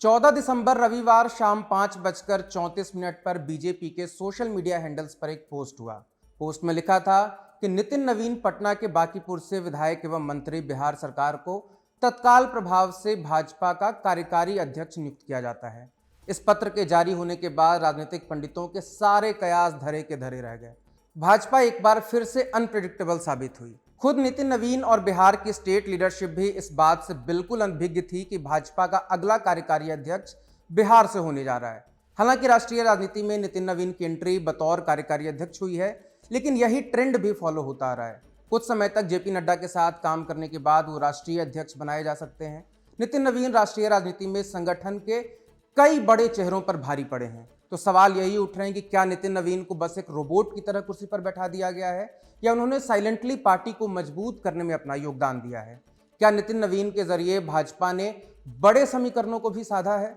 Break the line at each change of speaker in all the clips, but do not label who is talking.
14 दिसंबर रविवार शाम 5:34 पर बीजेपी के सोशल मीडिया हैंडल्स पर एक पोस्ट हुआ। पोस्ट में लिखा था कि नितिन नवीन पटना के बांकीपुर से विधायक एवं मंत्री बिहार सरकार को तत्काल प्रभाव से भाजपा का कार्यकारी अध्यक्ष नियुक्त किया जाता है। इस पत्र के जारी होने के बाद राजनीतिक पंडितों के सारे कयास धरे के धरे रह गए। भाजपा एक बार फिर से अनप्रेडिक्टेबल साबित हुई। खुद नितिन नवीन और बिहार की स्टेट लीडरशिप भी इस बात से बिल्कुल अनभिज्ञ थी कि भाजपा का अगला कार्यकारी अध्यक्ष बिहार से होने जा रहा है। हालांकि राष्ट्रीय राजनीति में नितिन नवीन की एंट्री बतौर कार्यकारी अध्यक्ष हुई है, लेकिन यही ट्रेंड भी फॉलो होता आ रहा है। कुछ समय तक जेपी नड्डा के साथ काम करने के बाद वो राष्ट्रीय अध्यक्ष बनाए जा सकते हैं। नितिन नवीन राष्ट्रीय राजनीति में संगठन के कई बड़े चेहरों पर भारी पड़े हैं, तो सवाल यही उठ रहे हैं कि क्या नितिन नवीन को बस एक रोबोट की तरह कुर्सी पर बैठा दिया गया है या उन्होंने साइलेंटली पार्टी को मजबूत करने में अपना योगदान दिया है। क्या नितिन नवीन के जरिए भाजपा ने बड़े समीकरणों को भी साधा है?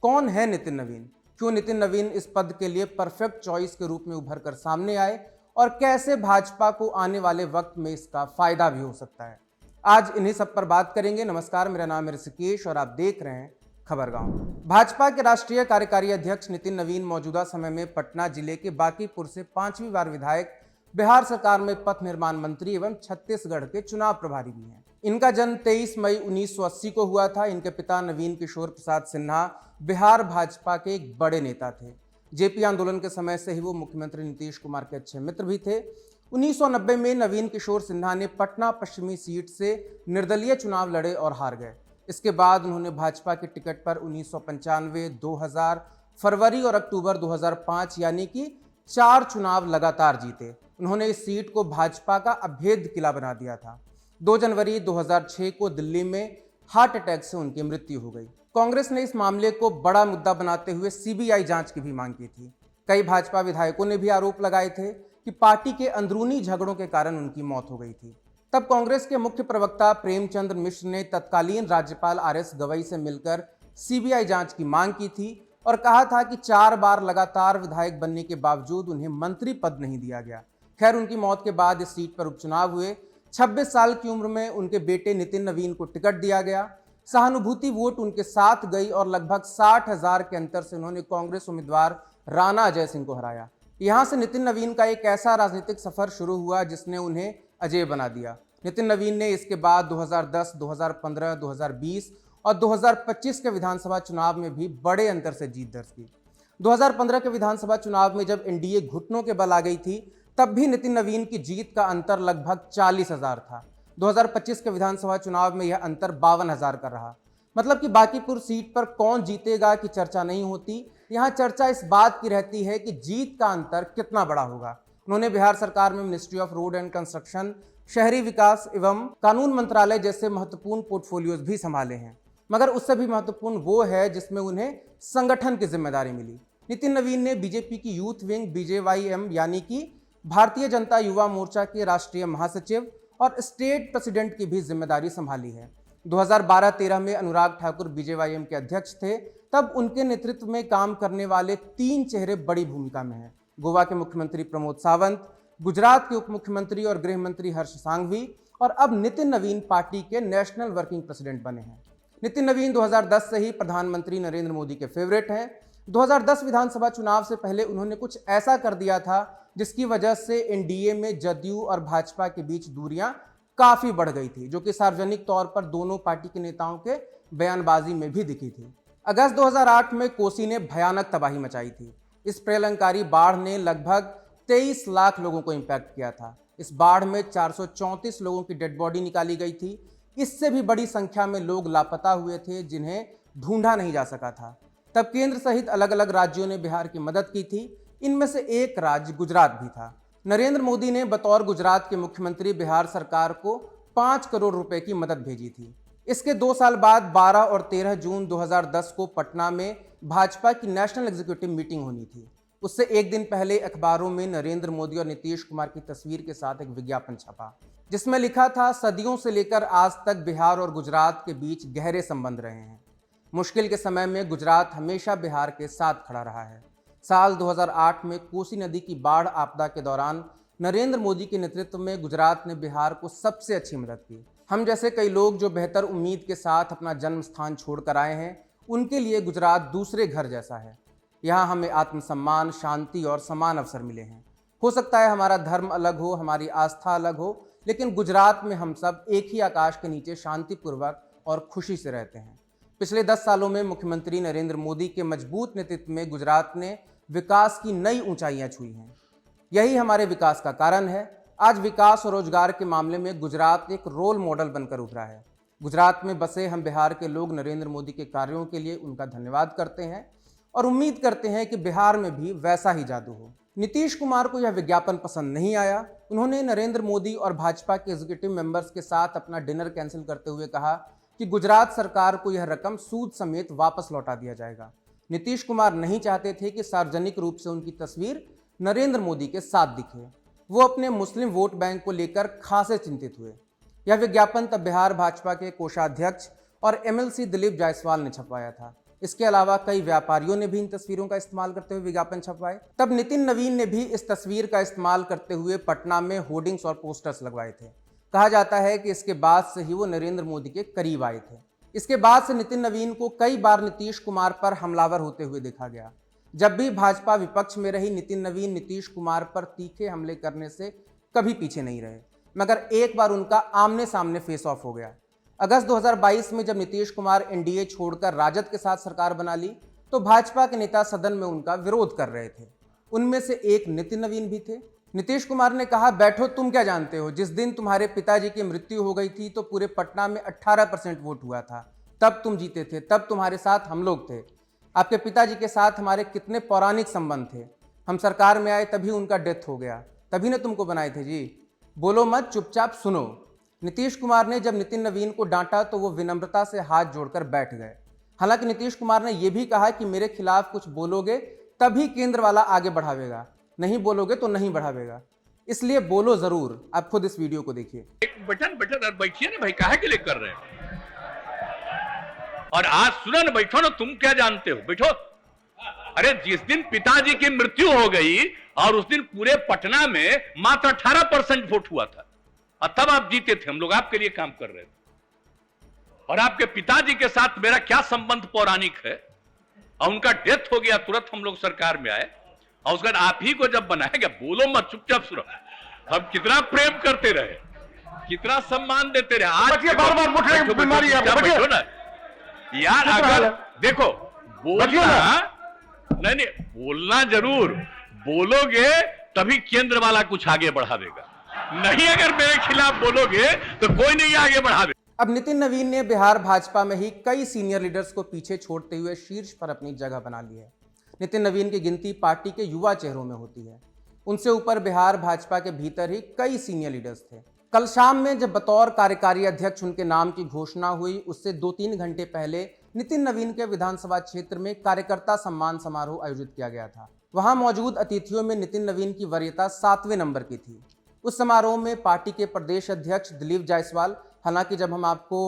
कौन है नितिन नवीन? क्यों नितिन नवीन इस पद के लिए परफेक्ट चॉइस के रूप में उभर कर सामने आए और कैसे भाजपा को आने वाले वक्त में इसका फायदा भी हो सकता है? आज इन्हीं सब पर बात करेंगे। नमस्कार, मेरा नाम है ऋषिकेश और आप देख रहे हैं खबरगांव। भाजपा के राष्ट्रीय कार्यकारी अध्यक्ष नितिन नवीन मौजूदा समय में पटना जिले के बांकीपुर से 5वीं बार विधायक, बिहार सरकार में पथ निर्माण मंत्री एवं छत्तीसगढ़ के चुनाव प्रभारी भी हैं। इनका जन्म 23 मई 1980 को हुआ था। इनके पिता नवीन किशोर प्रसाद सिन्हा बिहार भाजपा के एक बड़े नेता थे। जेपी आंदोलन के समय से ही वो मुख्यमंत्री नीतीश कुमार के अच्छे मित्र भी थे। 1990 में नवीन किशोर सिन्हा ने पटना पश्चिमी सीट से निर्दलीय चुनाव लड़े और हार गए। इसके बाद उन्होंने भाजपा के टिकट पर 1995, 2000, फरवरी और अक्टूबर 2005 यानी कि 4 चुनाव लगातार जीते। उन्होंने इस सीट को भाजपा का अभेद्य किला बना दिया था। 2 जनवरी 2006 को दिल्ली में हार्ट अटैक से उनकी मृत्यु हो गई। कांग्रेस ने इस मामले को बड़ा मुद्दा बनाते हुए सीबीआई जांच की भी मांग की थी। कई भाजपा विधायकों ने भी आरोप लगाए थे कि पार्टी के अंदरूनी झगड़ों के कारण उनकी मौत हो गई थी। तब कांग्रेस के मुख्य प्रवक्ता प्रेमचंद्र मिश्र ने तत्कालीन राज्यपाल आरएस गवई से मिलकर सीबीआई जांच की मांग की थी और कहा था कि 4 बार लगातार विधायक बनने के बावजूद उन्हें मंत्री पद नहीं दिया गया। खैर, उनकी मौत के बाद इस सीट पर उपचुनाव हुए। 26 साल की उम्र में उनके बेटे नितिन नवीन को टिकट दिया गया। सहानुभूति वोट उनके साथ गई और लगभग 60,000 के अंतर से उन्होंने कांग्रेस उम्मीदवार राणा अजय सिंह को हराया। यहां से नितिन नवीन का एक ऐसा राजनीतिक सफर शुरू हुआ जिसने उन्हें अजय बना दिया। नितिन नवीन ने इसके बाद 2010, 2015, 2020 और 2025 के विधानसभा चुनाव में भी बड़े अंतर से जीत दर्ज की। 2015 के विधानसभा चुनाव में जब एनडीए घुटनों के बल आ गई थी, तब भी नितिन नवीन की जीत का अंतर लगभग 40,000 था। 2025 के विधानसभा चुनाव में यह अंतर 52,000 का रहा। मतलब कि बांकीपुर सीट पर कौन जीतेगा की चर्चा नहीं होती, यहाँ चर्चा इस बात की रहती है कि जीत का अंतर कितना बड़ा होगा। उन्होंने बिहार सरकार में ministry of road and construction, शहरी विकास एवं कानून मंत्रालय जैसे महत्वपूर्ण पोर्टफोलियोज भी संभाले हैं, मगर उससे भी महत्वपूर्ण वो है जिसमें उन्हें संगठन की जिम्मेदारी मिली। नितिन नवीन ने बीजेपी की यूथ विंग बीजेवाईएम यानी कि भारतीय जनता युवा मोर्चा के राष्ट्रीय महासचिव और स्टेट प्रेसिडेंट की भी जिम्मेदारी संभाली है। 2012-13 में अनुराग ठाकुर बीजेवाईएम के अध्यक्ष थे। तब उनके नेतृत्व में काम करने वाले 3 चेहरे बड़ी भूमिका में हैं। गोवा के मुख्यमंत्री प्रमोद सावंत, गुजरात के उप मुख्यमंत्री और गृह मंत्री हर्ष सांघवी और अब नितिन नवीन पार्टी के नेशनल वर्किंग प्रेसिडेंट बने हैं। नितिन नवीन 2010 से ही प्रधानमंत्री नरेंद्र मोदी के फेवरेट हैं। 2010 विधानसभा चुनाव से पहले उन्होंने कुछ ऐसा कर दिया था जिसकी वजह से एनडीए में जदयू और भाजपा के बीच दूरियां काफी बढ़ गई थी, जो कि सार्वजनिक तौर पर दोनों पार्टी के नेताओं के बयानबाजी में भी दिखी थी। अगस्त 2008 में कोसी ने भयानक तबाही मचाई थी। इस प्रलयंकारी बाढ़ ने लगभग 23 लाख लोगों को इंपैक्ट किया था। इस बाढ़ में 434 लोगों की डेड बॉडी निकाली गई थी। इससे भी बड़ी संख्या में लोग लापता हुए थे जिन्हें ढूंढा नहीं जा सका था। तब केंद्र सहित अलग अलग राज्यों ने बिहार की मदद की थी। इनमें से एक राज्य गुजरात भी था। नरेंद्र मोदी ने बतौर गुजरात के मुख्यमंत्री बिहार सरकार को 5 करोड़ रुपए की मदद भेजी थी। इसके 2 साल बाद 12 और 13 जून 2010 को पटना में भाजपा की नेशनल एग्जीक्यूटिव मीटिंग होनी थी। उससे एक दिन पहले अखबारों में नरेंद्र मोदी और नीतीश कुमार की तस्वीर के साथ एक विज्ञापन छपा, जिसमें लिखा था, सदियों से लेकर आज तक बिहार और गुजरात के बीच गहरे संबंध रहे हैं। मुश्किल के समय में गुजरात हमेशा बिहार के साथ खड़ा रहा है। साल 2008 में कोसी नदी की बाढ़ आपदा के दौरान नरेंद्र मोदी के नेतृत्व में गुजरात ने बिहार को सबसे अच्छी मदद की। हम जैसे कई लोग जो बेहतर उम्मीद के साथ अपना जन्म स्थान छोड़कर आए हैं, उनके लिए गुजरात दूसरे घर जैसा है। यहाँ हमें आत्मसम्मान, शांति और समान अवसर मिले हैं। हो सकता है हमारा धर्म अलग हो, हमारी आस्था अलग हो, लेकिन गुजरात में हम सब एक ही आकाश के नीचे शांतिपूर्वक और खुशी से रहते हैं। पिछले 10 सालों में मुख्यमंत्री नरेंद्र मोदी के मजबूत नेतृत्व में गुजरात ने विकास की नई ऊंचाइयां छुई हैं। यही हमारे विकास का कारण है। आज विकास और रोजगार के मामले में गुजरात एक रोल मॉडल बनकर उभरा है। गुजरात में बसे हम बिहार के लोग नरेंद्र मोदी के कार्यों के लिए उनका धन्यवाद करते हैं और उम्मीद करते हैं कि बिहार में भी वैसा ही जादू हो। नीतीश कुमार को यह विज्ञापन पसंद नहीं आया। उन्होंने नरेंद्र मोदी और भाजपा के एग्जीक्यूटिव मेंबर्स के साथ अपना डिनर कैंसिल करते हुए कहा कि गुजरात सरकार को यह रकम सूद समेत वापस लौटा दिया जाएगा। नीतीश कुमार नहीं चाहते थे कि सार्वजनिक रूप से उनकी तस्वीर नरेंद्र मोदी के साथ दिखे। वो अपने मुस्लिम वोट बैंक को लेकर खासे चिंतित हुए। यह विज्ञापन तब बिहार भाजपा के कोषाध्यक्ष और एमएलसी दिलीप जायसवाल ने छपवाया था। इसके अलावा कई व्यापारियों ने भी इन तस्वीरों का इस्तेमाल करते हुए विज्ञापन छपवाए। तब नितिन नवीन ने भी इस तस्वीर का इस्तेमाल करते हुए पटना में होर्डिंग्स और पोस्टर्स लगवाए थे। कहा जाता है कि इसके बाद से ही वो नरेंद्र मोदी के करीब आए थे। इसके बाद से नितिन नवीन को कई बार नीतीश कुमार पर हमलावर होते हुए देखा गया। जब भी भाजपा विपक्ष में रही, नितिन नवीन नीतीश कुमार पर तीखे हमले करने से कभी पीछे नहीं रहे, मगर एक बार उनका आमने सामने फेस ऑफ हो गया। अगस्त 2022 में जब नीतीश कुमार एनडीए छोड़कर राजद के साथ सरकार बना ली, तो भाजपा के नेता सदन में उनका विरोध कर रहे थे। उनमें से एक नितिन नवीन भी थे। नीतीश कुमार ने कहा, बैठो, तुम क्या जानते हो, जिस दिन तुम्हारे पिताजी की मृत्यु हो गई थी तो पूरे पटना में 18% वोट हुआ था, तब तुम जीते थे, तब तुम्हारे साथ हम लोग थे। आपके पिताजी के साथ हमारे कितने पौराणिक संबंध थे। हम सरकार में आए तभी उनका डेथ हो गया, तभी ने तुमको बनाए थे जी। बोलो मत, चुपचाप सुनो। नीतीश कुमार ने जब नितिन नवीन को डांटा तो वो विनम्रता से हाथ जोड़कर बैठ गए। हालांकि नीतीश कुमार ने यह भी कहा कि मेरे खिलाफ कुछ बोलोगे तभी केंद्र वाला आगे बढ़ावेगा, नहीं बोलोगे तो नहीं बढ़ावेगा, इसलिए बोलो जरूर। आप खुद इस वीडियो को देखिए।
एक बटन और बैठिए ना भाई, काहे के लिए कर रहे हैं? और आज सुनो ना, बैठो ना, तुम क्या जानते हो, बैठो। अरे जिस दिन पिताजी की मृत्यु हो गई और उस दिन पूरे पटना में मात्र 18% वोट हुआ था और तब आप जीते थे, हम लोग आपके लिए काम कर रहे थे। और आपके पिताजी के साथ मेरा क्या संबंध पौराणिक है, और उनका डेथ हो गया, तुरंत हम लोग सरकार में आए और उसके बाद आप ही को जब बनाया गया, बोलो मत, चुपचाप सुनो। हम कितना प्रेम करते रहे, कितना सम्मान देते रहे। आज बार-बार बीमारी बैठो ना यार। अगर देखो बोलना नहीं, बोलना जरूर, बोलोगे तभी केंद्र वाला कुछ आगे बढ़ावेगा, नहीं अगर मेरे खिलाफ बोलोगे तो कोई नहीं आगे बढ़ावे।
अब नितिन नवीन ने बिहार भाजपा में ही कई सीनियर लीडर्स को पीछे छोड़ते हुए शीर्ष पर अपनी जगह बना ली है। नितिन नवीन की गिनती पार्टी के युवा चेहरों में होती है। उनसे ऊपर बिहार भाजपा के भीतर ही कई सीनियर लीडर्स थे। कल शाम में जब बतौर कार्यकारी अध्यक्ष उनके नाम की घोषणा हुई, उससे 2-3 घंटे पहले नितिन नवीन के विधानसभा क्षेत्र में कार्यकर्ता सम्मान समारोह आयोजित किया गया था। वहां मौजूद अतिथियों में नितिन नवीन की वरीयता 7वें नंबर की थी। उस समारोह में पार्टी के प्रदेश अध्यक्ष दिलीप जायसवाल, हालांकि जब हम आपको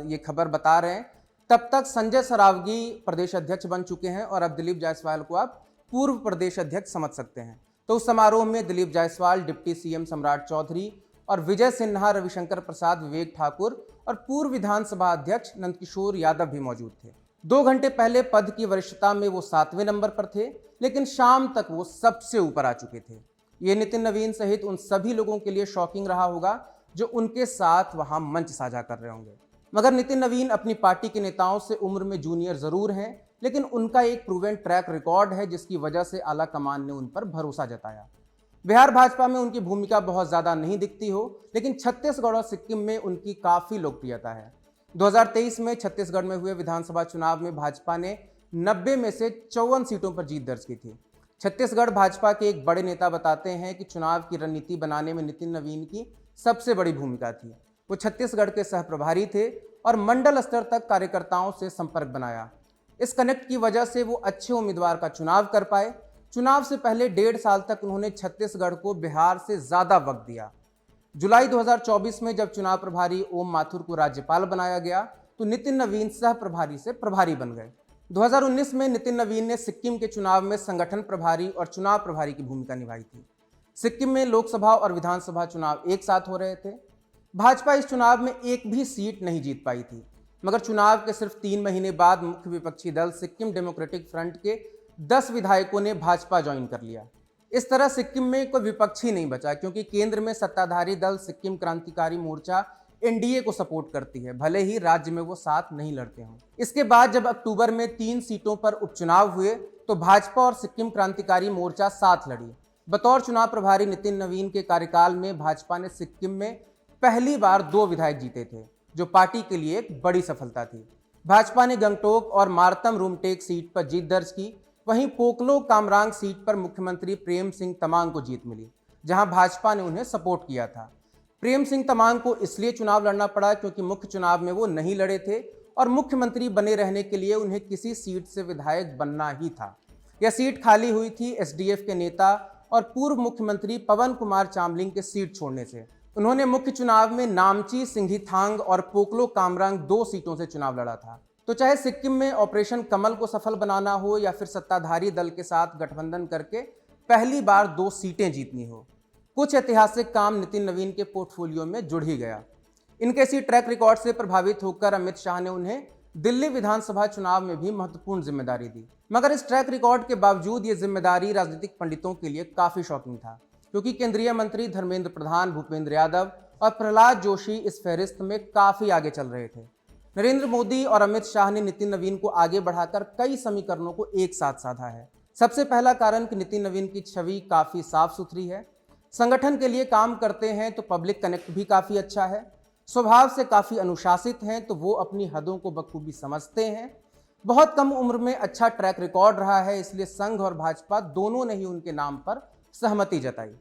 ये खबर बता रहे हैं तब तक संजय सरावगी प्रदेश अध्यक्ष बन चुके हैं और अब दिलीप जायसवाल को आप पूर्व प्रदेश अध्यक्ष समझ सकते हैं। तो उस समारोह में दिलीप जायसवाल, डिप्टी सीएम सम्राट चौधरी और विजय सिन्हा, रविशंकर प्रसाद, विवेक ठाकुर और पूर्व विधानसभा अध्यक्ष नंदकिशोर यादव भी मौजूद थे। 2 घंटे पहले पद की वरिष्ठता में वो 7वें नंबर पर थे, लेकिन शाम तक वो सबसे ऊपर आ चुके थे। ये नितिन नवीन सहित उन सभी लोगों के लिए शॉकिंग रहा होगा जो उनके साथ वहां मंच साझा कर रहे होंगे। मगर नितिन नवीन अपनी पार्टी के नेताओं से उम्र में जूनियर जरूर हैं, लेकिन उनका एक प्रूवन ट्रैक रिकॉर्ड है जिसकी वजह से आला कमान ने उन पर भरोसा जताया। बिहार भाजपा में उनकी भूमिका बहुत ज्यादा नहीं दिखती हो, लेकिन छत्तीसगढ़ और सिक्किम में उनकी काफी लोकप्रियता है। 2023 में छत्तीसगढ़ में हुए विधानसभा चुनाव में भाजपा ने 90 में से 54 सीटों पर जीत दर्ज की थी। छत्तीसगढ़ भाजपा के एक बड़े नेता बताते हैं कि चुनाव की रणनीति बनाने में नितिन नवीन की सबसे बड़ी भूमिका थी। वो छत्तीसगढ़ के सह प्रभारी थे और मंडल स्तर तक कार्यकर्ताओं से संपर्क बनाया। इस कनेक्ट की वजह से वो अच्छे उम्मीदवार का चुनाव कर पाए। चुनाव से पहले 1.5 साल तक उन्होंने छत्तीसगढ़ को बिहार से ज्यादा वक्त दिया। जुलाई 2024 में जब चुनाव प्रभारी ओम माथुर को राज्यपाल बनाया गया तो नितिन नवीन सह प्रभारी से प्रभारी बन गए। 2019 में नितिन नवीन ने सिक्किम के चुनाव में संगठन प्रभारी और चुनाव प्रभारी की भूमिका निभाई थी। सिक्किम में लोकसभा और विधानसभा चुनाव एक साथ हो रहे थे। भाजपा इस चुनाव में एक भी सीट नहीं जीत पाई थी, मगर चुनाव के सिर्फ 3 महीने बाद मुख्य विपक्षी दल सिक्किम डेमोक्रेटिक फ्रंट के 10 विधायकों ने भाजपा ज्वाइन कर लिया। इस तरह सिक्किम में कोई विपक्षी नहीं बचा, क्योंकि केंद्र में सत्ताधारी दल सिक्किम क्रांतिकारी मोर्चा एनडीए को सपोर्ट करती है, भले ही राज्य में वो साथ नहीं लड़ते हों। इसके बाद जब अक्टूबर में 3 सीटों पर उपचुनाव हुए तो भाजपा और सिक्किम क्रांतिकारी मोर्चा साथ लड़ी। बतौर चुनाव प्रभारी नितिन नवीन के कार्यकाल में भाजपा ने सिक्किम में पहली बार 2 विधायक जीते थे, जो पार्टी के लिए एक बड़ी सफलता थी। भाजपा ने गंगटोक और मार्तम रूमटेक सीट पर जीत दर्ज की। वहीं पोकलोक कामरांग सीट पर मुख्यमंत्री प्रेम सिंह तमांग को जीत मिली, जहां भाजपा ने उन्हें सपोर्ट किया था। प्रेम सिंह तमांग को इसलिए चुनाव लड़ना पड़ा क्योंकि मुख्य चुनाव में वो नहीं लड़े थे और मुख्यमंत्री बने रहने के लिए उन्हें किसी सीट से विधायक बनना ही था। यह सीट खाली हुई थी एसडीएफ के नेता और पूर्व मुख्यमंत्री पवन कुमार चामलिंग के सीट छोड़ने से। उन्होंने मुख्य चुनाव में नामची, सिंघीथांग और पोकलो कामरांग 2 सीटों से चुनाव लड़ा था। तो चाहे सिक्किम में ऑपरेशन कमल को सफल बनाना हो या फिर सत्ताधारी दल के साथ गठबंधन करके पहली बार 2 सीटें जीतनी हो, कुछ ऐतिहासिक काम नितिन नवीन के पोर्टफोलियो में जुड़ ही गया। इनके इसी ट्रैक रिकॉर्ड से प्रभावित होकर अमित शाह ने उन्हें दिल्ली विधानसभा चुनाव में भी महत्वपूर्ण जिम्मेदारी दी। मगर इस ट्रैक रिकॉर्ड के बावजूद ये जिम्मेदारी राजनीतिक पंडितों के लिए काफी शॉकिंग था, क्योंकि केंद्रीय मंत्री धर्मेंद्र प्रधान, भूपेंद्र यादव और प्रहलाद जोशी इस फहरिस्त में काफी आगे चल रहे थे। नरेंद्र मोदी और अमित शाह ने नितिन नवीन को आगे बढ़ाकर कई समीकरणों को एक साथ साधा है। सबसे पहला कारण कि नितिन नवीन की छवि काफी साफ सुथरी है, संगठन के लिए काम करते हैं तो पब्लिक कनेक्ट भी काफी अच्छा है, स्वभाव से काफी अनुशासित हैं तो वो अपनी हदों को बखूबी समझते हैं, बहुत कम उम्र में अच्छा ट्रैक रिकॉर्ड रहा है, इसलिए संघ और भाजपा दोनों ने ही उनके नाम पर सहमति जताई।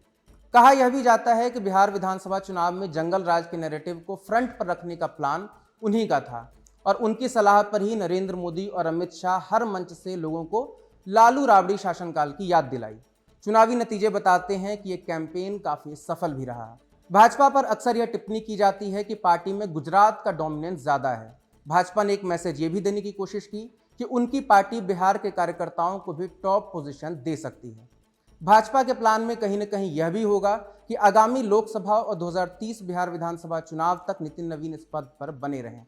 कहा यह भी जाता है कि बिहार विधानसभा चुनाव में जंगल राज के नैरेटिव को फ्रंट पर रखने का प्लान उन्हीं का था और उनकी सलाह पर ही नरेंद्र मोदी और अमित शाह हर मंच से लोगों को लालू राबड़ी शासनकाल की याद दिलाई। चुनावी नतीजे बताते हैं कि यह कैंपेन काफी सफल भी रहा। भाजपा पर अक्सर यह टिप्पणी की जाती है कि पार्टी में गुजरात का डोमिनेंस ज्यादा है। भाजपा ने एक मैसेज ये भी देने की कोशिश की कि उनकी पार्टी बिहार के कार्यकर्ताओं को भी टॉप पोजीशन दे सकती है। भाजपा के प्लान में कहीं न कहीं यह भी होगा कि आगामी लोकसभा और 2030 बिहार विधानसभा चुनाव तक नितिन नवीन इस पद पर बने रहें।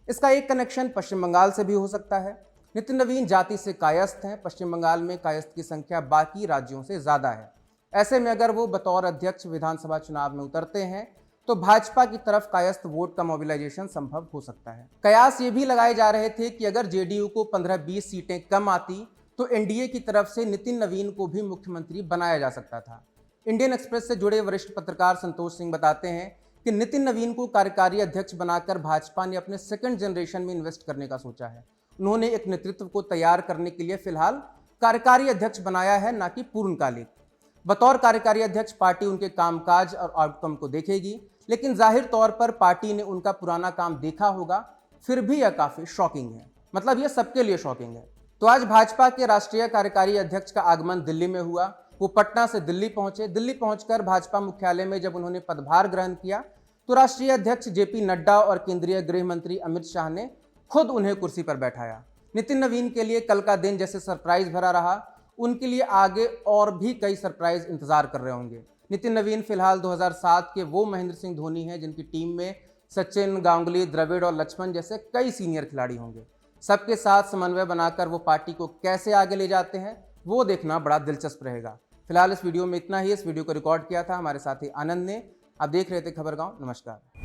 इसका एक कनेक्शन पश्चिम बंगाल से भी हो सकता है। नितिन नवीन जाति से कायस्थ हैं। पश्चिम बंगाल में कायस्थ की संख्या बाकी राज्यों से ज्यादा है। ऐसे में अगर वो बतौर अध्यक्ष विधानसभा चुनाव में उतरते हैं तो भाजपा की तरफ कायस्थ वोट का मोबिलाइजेशन संभव हो सकता है। कयास ये भी लगाए जा रहे थे कि अगर जेडीयू को 15-20 सीटें कम आती तो एनडीए की तरफ से नितिन नवीन को भी मुख्यमंत्री बनाया जा सकता था। इंडियन एक्सप्रेस से जुड़े वरिष्ठ पत्रकार संतोष सिंह बताते हैं कि नितिन नवीन को कार्यकारी अध्यक्ष बनाकर भाजपा ने अपने सेकंड जनरेशन में इन्वेस्ट करने का सोचा है। उन्होंने एक नेतृत्व को तैयार करने के लिए फिलहाल कार्यकारी अध्यक्ष बनाया है, ना कि पूर्णकालिक। बतौर कार्यकारी अध्यक्ष पार्टी उनके कामकाज और आउटकम को देखेगी, लेकिन जाहिर तौर पर पार्टी ने उनका पुराना काम देखा होगा। फिर भी यह काफी शॉकिंग है, मतलब यह सबके लिए शॉकिंग है। तो आज भाजपा के राष्ट्रीय कार्यकारी अध्यक्ष का आगमन दिल्ली में हुआ। वो पटना से दिल्ली पहुंचे। दिल्ली पहुंचकर भाजपा मुख्यालय में जब उन्होंने पदभार ग्रहण किया तो राष्ट्रीय अध्यक्ष जेपी नड्डा और केंद्रीय गृह मंत्री अमित शाह ने खुद उन्हें कुर्सी पर बैठाया। नितिन नवीन के लिए कल का दिन जैसे सरप्राइज भरा रहा, उनके लिए आगे और भी कई सरप्राइज इंतजार कर रहे होंगे। नितिन नवीन फिलहाल 2007 के वो महेंद्र सिंह धोनी हैं जिनकी टीम में सचिन, गांगुली, द्रविड़ और लक्ष्मण जैसे कई सीनियर खिलाड़ी होंगे। सबके साथ समन्वय बनाकर वो पार्टी को कैसे आगे ले जाते हैं, वो देखना बड़ा दिलचस्प रहेगा। फिलहाल इस वीडियो में इतना ही। इस वीडियो को रिकॉर्ड किया था हमारे साथी आनंद ने। आप देख रहे थे खबर गांव। नमस्कार।